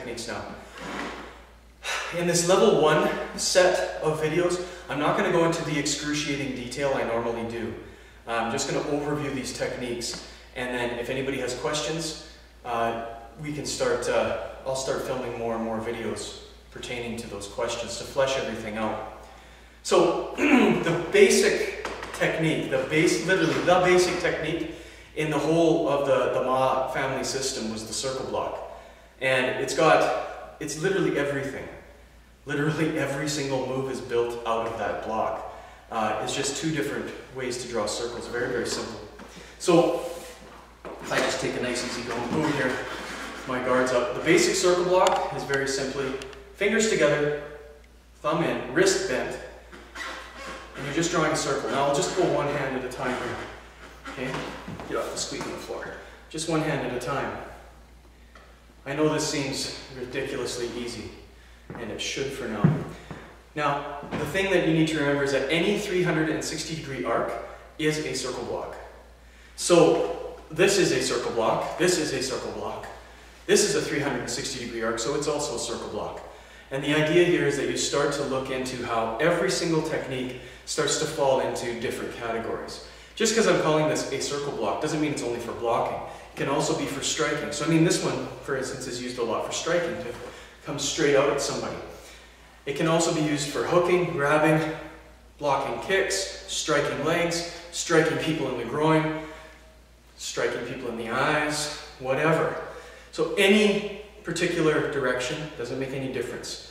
techniques now. In this level 1 set of videos, I'm not going to go into the excruciating detail I normally do. I'm just going to overview these techniques, and then if anybody has questions, we can start, I'll start filming more and more videos pertaining to those questions to flesh everything out. So the basic technique, literally the basic technique in the whole of the Ma family system was the circle block. And it's literally everything. Literally every single move is built out of that block. It's just two different ways to draw circles, very, very simple. So if I just take a nice easy going move here, my guard's up. The basic circle block is very simply fingers together, thumb in, wrist bent, and you're just drawing a circle. Now I'll just go one hand at a time here. Okay? Get off the squeak on the floor. Just one hand at a time. I know this seems ridiculously easy, and it should for now. Now, the thing that you need to remember is that any 360-degree arc is a circle block. So this is a circle block, this is a circle block, this is a 360-degree arc, so it's also a circle block. And the idea here is that you start to look into how every single technique starts to fall into different categories. Just because I'm calling this a circle block doesn't mean it's only for blocking. It can also be for striking. So I mean, this one, for instance, is used a lot for striking, to come straight out at somebody. It can also be used for hooking, grabbing, blocking kicks, striking legs, striking people in the groin, striking people in the eyes, whatever. So any particular direction doesn't make any difference.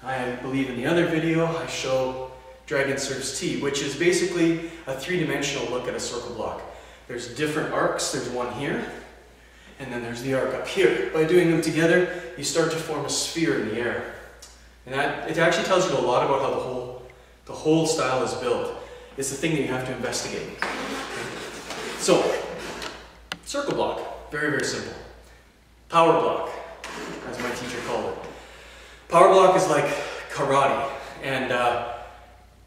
I believe in the other video I show Dragon Serves T, which is basically a three-dimensional look at a circle block. There's different arcs. There's one here, and then there's the arc up here. By doing them together, you start to form a sphere in the air. And it actually tells you a lot about how the whole style is built. It's the thing that you have to investigate. Okay. So, circle block, very, very simple. Power block, as my teacher called it. Power block is like karate, and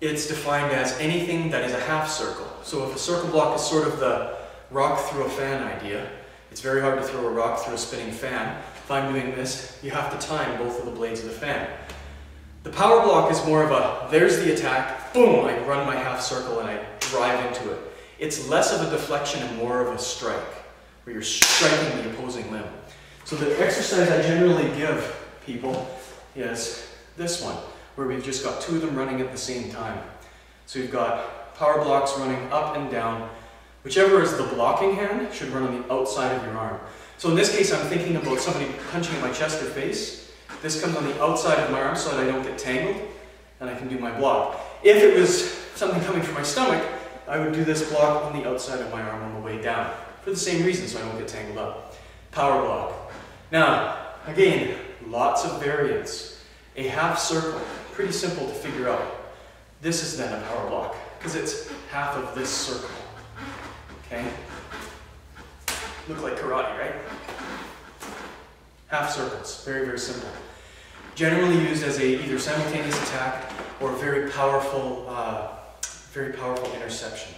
it's defined as anything that is a half circle. So if a circle block is sort of the rock through a fan idea, it's very hard to throw a rock through a spinning fan. If I'm doing this, you have to time both of the blades of the fan. The power block is more of a, there's the attack, boom, I run my half circle and I drive into it. It's less of a deflection and more of a strike, where you're striking the opposing limb. So the exercise I generally give people is this one, where we've just got two of them running at the same time. So you've got power blocks running up and down. Whichever is the blocking hand should run on the outside of your arm. So in this case, I'm thinking about somebody punching at my chest or face. This comes on the outside of my arm so that I don't get tangled, and I can do my block. If it was something coming from my stomach, I would do this block on the outside of my arm on the way down, for the same reason, so I don't get tangled up. Power block. Now, again, lots of variants. A half circle, pretty simple to figure out. This is then a power block, because it's half of this circle. Okay? Look like karate, right? Half circles, very, very simple. Generally used as a either simultaneous attack or very powerful interception.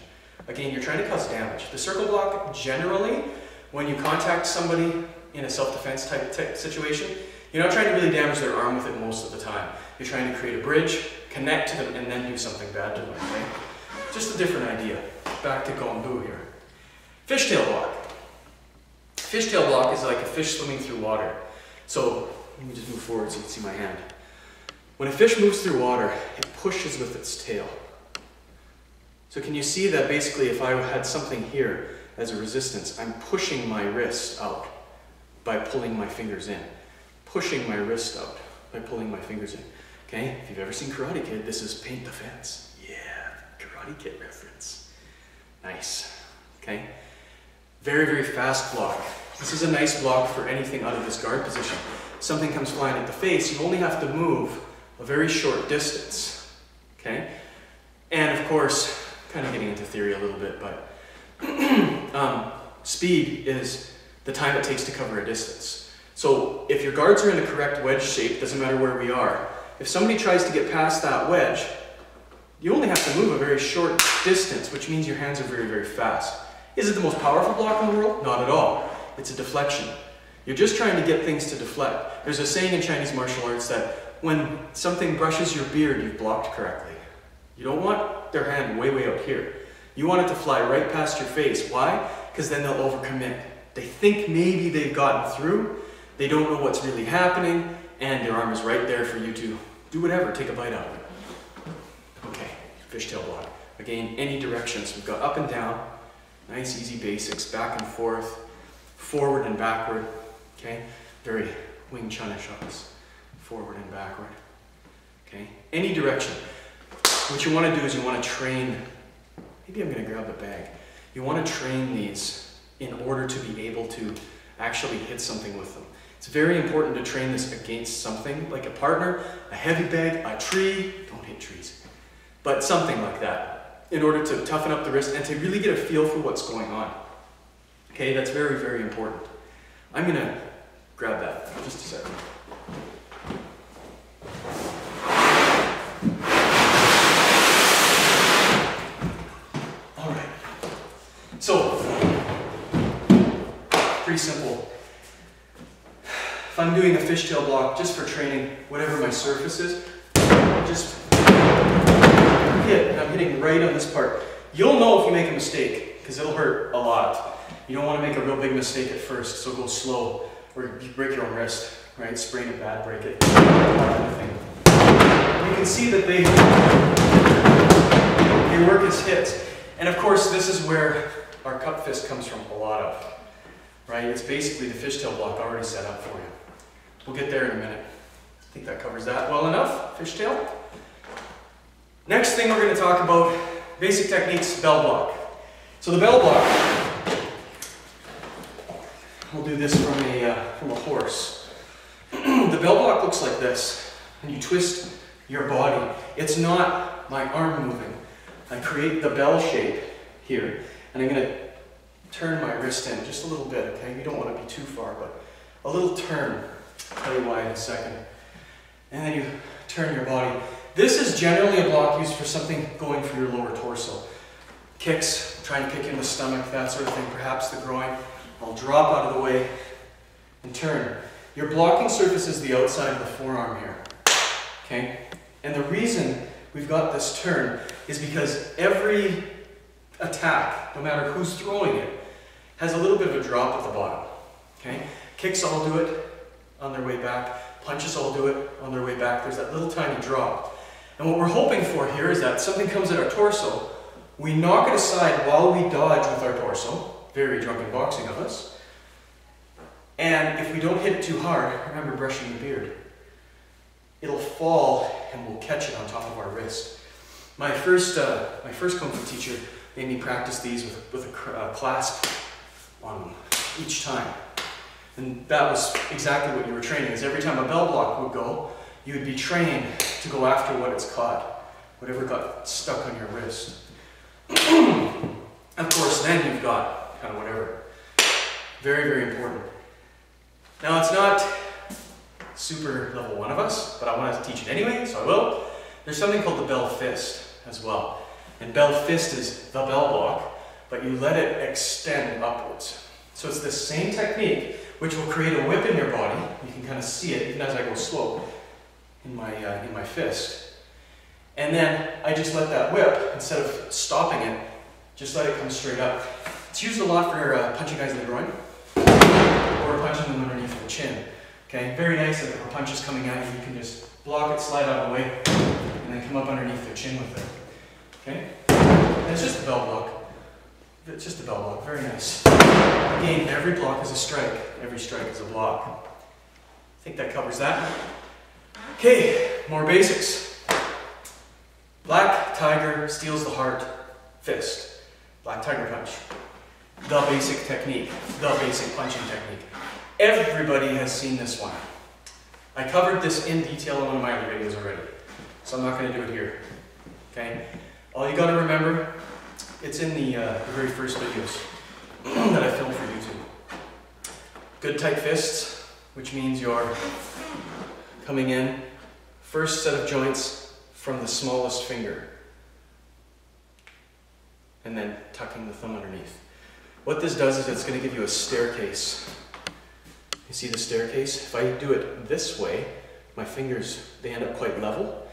Again, you're trying to cause damage. The circle block, generally, when you contact somebody in a self-defense type situation, you're not trying to really damage their arm with it most of the time. You're trying to create a bridge, connect to them, and then do something bad to them, okay? Just a different idea. Back to Gombu here. Fishtail block. Fishtail block is like a fish swimming through water. So, let me just move forward so you can see my hand. When a fish moves through water, it pushes with its tail. So can you see that basically if I had something here as a resistance, I'm pushing my wrist out by pulling my fingers in. Pushing my wrist out by pulling my fingers in. Okay, if you've ever seen Karate Kid, this is paint the fence. Yeah, Karate Kid reference. Nice, okay? Very, very fast block. This is a nice block for anything out of this guard position. Something comes flying at the face, you only have to move a very short distance, okay? And of course, kind of getting into theory a little bit, but speed is the time it takes to cover a distance. So if your guards are in the correct wedge shape, doesn't matter where we are, if somebody tries to get past that wedge, you only have to move a very short distance, which means your hands are very, very fast. Is it the most powerful block in the world? Not at all. It's a deflection. You're just trying to get things to deflect. There's a saying in Chinese martial arts that when something brushes your beard, you've blocked correctly. You don't want their hand way, way up here. You want it to fly right past your face. Why? Because then they'll overcommit. They think maybe they've gotten through, they don't know what's really happening, and their arm is right there for you to do whatever, take a bite out of it. Okay, fishtail block. Again, any directions. We've got up and down, nice easy basics, back and forth, forward and backward. Okay, very Wing Chun-ish shots, forward and backward. Okay, any direction. What you want to do is you want to train, maybe I'm going to grab the bag. You want to train these in order to be able to actually hit something with them. It's very important to train this against something, like a partner, a heavy bag, a tree, don't hit trees, but something like that, in order to toughen up the wrist and to really get a feel for what's going on. Okay, that's very, very important. I'm going to grab that just a second. All right, so pretty simple. If I'm doing a fishtail block just for training, whatever my surface is, just hit, and I'm hitting right on this part. You'll know if you make a mistake, because it'll hurt a lot. You don't want to make a real big mistake at first, so go slow, or you break your own wrist, right? Sprain it bad, break it. You can see that they work as hits. And of course, this is where our cup fist comes from a lot of, right? It's basically the fishtail block already set up for you. We'll get there in a minute. I think that covers that well enough, fishtail. Next thing we're going to talk about, basic techniques, bell block. So the bell block, we'll do this from a horse. The bell block looks like this, and you twist your body. It's not my arm moving. I create the bell shape here, and I'm going to turn my wrist in just a little bit, okay? You don't want to be too far, but a little turn. I'll tell you why in a second. And then you turn your body. This is generally a block used for something going for your lower torso. Kicks, try and kick in the stomach, that sort of thing, perhaps the groin. I'll drop out of the way and turn. Your blocking surface is the outside of the forearm here, okay? And the reason we've got this turn is because every attack, no matter who's throwing it, has a little bit of a drop at the bottom, okay? Kicks all do it on their way back, punches all do it on their way back. There's that little tiny drop. And what we're hoping for here is that something comes at our torso, we knock it aside while we dodge with our torso, very drunken boxing of us, and if we don't hit it too hard, remember brushing the beard, it'll fall and we'll catch it on top of our wrist. My first Kung Fu teacher made me practice these with a clasp on them each time. And that was exactly what you were training, is every time a bell block would go, you would be trained to go after what it's caught, whatever got stuck on your wrist. Of course, then you've got kind of whatever. Very, very important. Now, it's not super level 1 of us, but I want to teach it anyway, so I will. There's something called the bell fist as well. And bell fist is the bell block, but you let it extend upwards. So it's the same technique, which will create a whip in your body. You can kind of see it even as I go slow in my fist. And then I just let that whip, instead of stopping it, just let it come straight up. It's used a lot for punching guys in the groin or punching them underneath the chin. Okay, very nice if a punch is coming at you, you can just block it, slide out of the way, and then come up underneath their chin with it. Okay? And it's just a bell block. It's just a bell block, very nice. Again, every block is a strike. Every strike is a block. I think that covers that. Okay, more basics. Black Tiger steals the heart, fist. Black Tiger punch. The basic technique, the basic punching technique. Everybody has seen this one. I covered this in detail in one of my other videos already, so I'm not going to do it here. Okay? All you got to remember, it's in the very first videos that I filmed for YouTube. Good tight fists, which means you're coming in, first set of joints from the smallest finger, and then tucking the thumb underneath. What this does is it's going to give you a staircase. You see the staircase? If I do it this way, my fingers, they end up quite level.